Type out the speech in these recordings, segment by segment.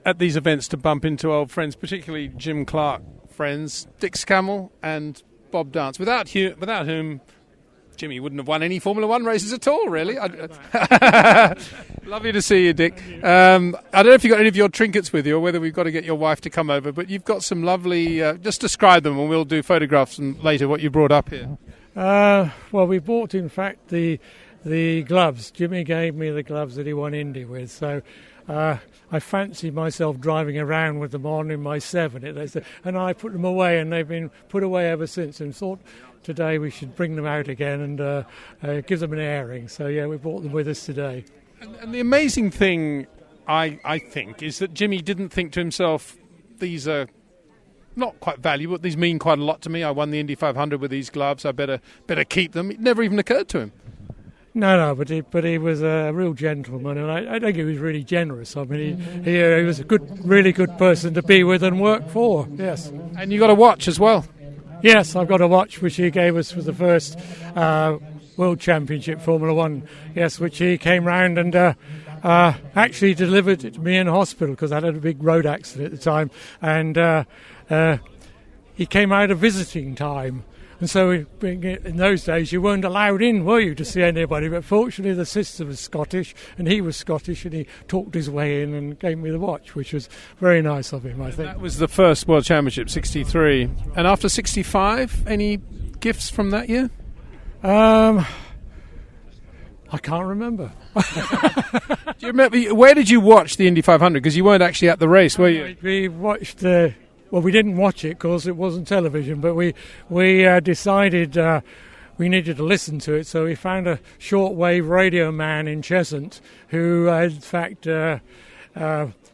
at these events to bump into old friends, particularly Jim Clark friends, Dick Scammell and Bob Dance, without whom Jimmy wouldn't have won any Formula One races at all, really. Lovely to see you, Dick. I don't know if you've got any of your trinkets with you or whether we've got to get your wife to come over, but you've got some lovely... just describe them and we'll do photographs and later what you brought up here. Well, we bought, in fact, the gloves. Jimmy gave me the gloves that he won Indy with, so... I fancied myself driving around with them on in my 7, and I put them away, and they've been put away ever since, and thought today we should bring them out again and give them an airing. So, yeah, we brought them with us today. And the amazing thing, I think, is that Jimmy didn't think to himself, these are not quite valuable, these mean quite a lot to me. I won the Indy 500 with these gloves, I better keep them. It never even occurred to him. No, but he was a real gentleman, and I think he was really generous. I mean, he was a really good person to be with and work for, yes. And you got a watch as well? Yes, I've got a watch which he gave us for the first World Championship Formula One, yes, which he came round and actually delivered it to me in hospital because I had a big road accident at the time, and he came out of visiting time. And so in those days you weren't allowed in, were you, to see anybody? But fortunately the sister was Scottish and he was Scottish, and he talked his way in and gave me the watch, which was very nice of him, I think. That was the first World Championship, 63. And after 65, any gifts from that year? I can't remember. Do you remember, where did you watch the Indy 500? Because you weren't actually at the race, were you? We watched... Well, we didn't watch it because it wasn't television, but we decided we needed to listen to it, so we found a shortwave radio man in Cheshunt who, in fact,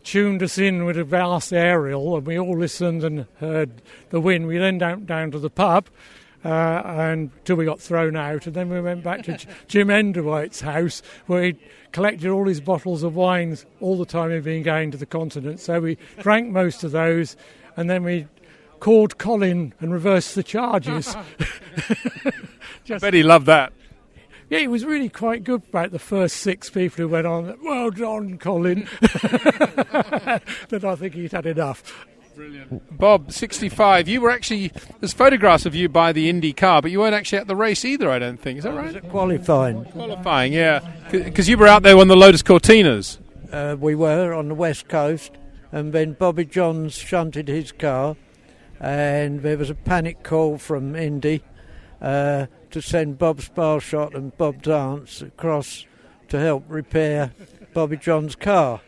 tuned us in with a vast aerial, and we all listened and heard the win. We then went down to the pub until we got thrown out, and then we went back to Jim Enderwhite's house where he collected all his bottles of wines all the time he'd been going to the continent. So we drank most of those, and then we called Colin and reversed the charges. I bet he loved that. Yeah, he was really quite good about the first 6 people who went on. Well done, Colin. But I think he'd had enough. Brilliant. Bob, 65. You were actually, there's photographs of you by the Indy car, but you weren't actually at the race either, I don't think. Is that right? Was it qualifying? Qualifying, yeah. Because you were out there on the Lotus Cortinas. We were on the west coast, and then Bobby Johns shunted his car, and there was a panic call from Indy to send Bob Sparshot and Bob Dance across to help repair Bobby Johns' car.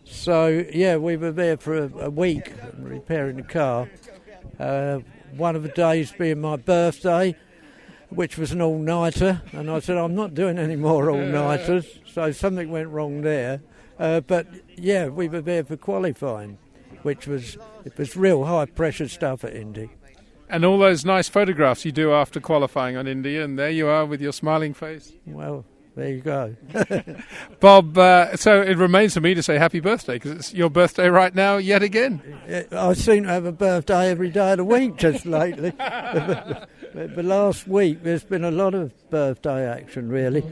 So, yeah, we were there for a week repairing the car. One of the days being my birthday, which was an all-nighter, and I said, I'm not doing any more all-nighters, so something went wrong there. But, yeah, we were there for qualifying, it was real high-pressure stuff at Indy. And all those nice photographs you do after qualifying on Indy, and there you are with your smiling face. Well, there you go. Bob, so it remains for me to say happy birthday, because it's your birthday right now yet again. I seem to have a birthday every day of the week just lately. The last week there's been a lot of birthday action, really.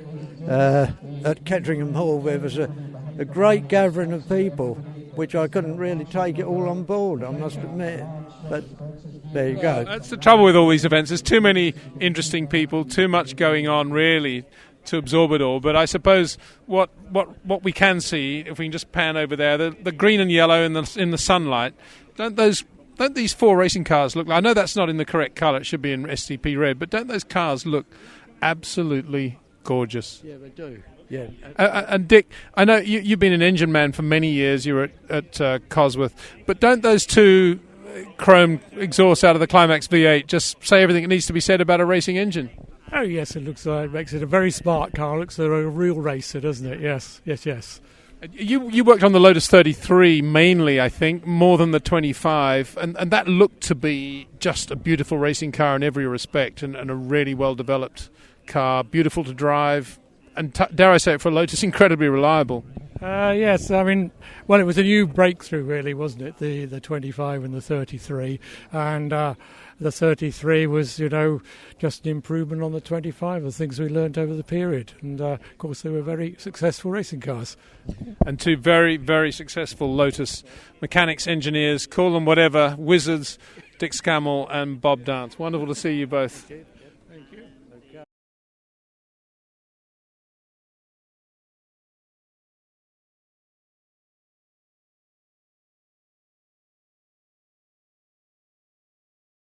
At Ketteringham Hall there was a great gathering of people, which I couldn't really take it all on board, I must admit. But there you go. That's the trouble with all these events. There's too many interesting people, too much going on, really, to absorb it all. But I suppose what we can see, if we can just pan over there, the green and yellow in the sunlight, don't these 4 racing cars look like, I know that's not in the correct colour, it should be in STP red, but don't those cars look absolutely gorgeous? Yeah, they do. Yeah. And Dick, I know you've been an engine man for many years, you were at Bosworth, but don't those 2 chrome exhausts out of the Climax V8 just say everything that needs to be said about a racing engine? Oh, yes, it looks like it makes it a very smart car. It looks like a real racer, doesn't it? Yes. You worked on the Lotus 33 mainly, I think, more than the 25, and that looked to be just a beautiful racing car in every respect, and a really well-developed car, beautiful to drive, dare I say it, for Lotus, incredibly reliable. Yes, I mean, well, it was a new breakthrough, really, wasn't it? The 25 and the 33, and the 33 was, just an improvement on the 25 of things we learnt over the period, and of course they were very successful racing cars. And two very, very successful Lotus mechanics, engineers, call them whatever, wizards, Dick Scammell and Bob Dance. Wonderful to see you both. Thank you.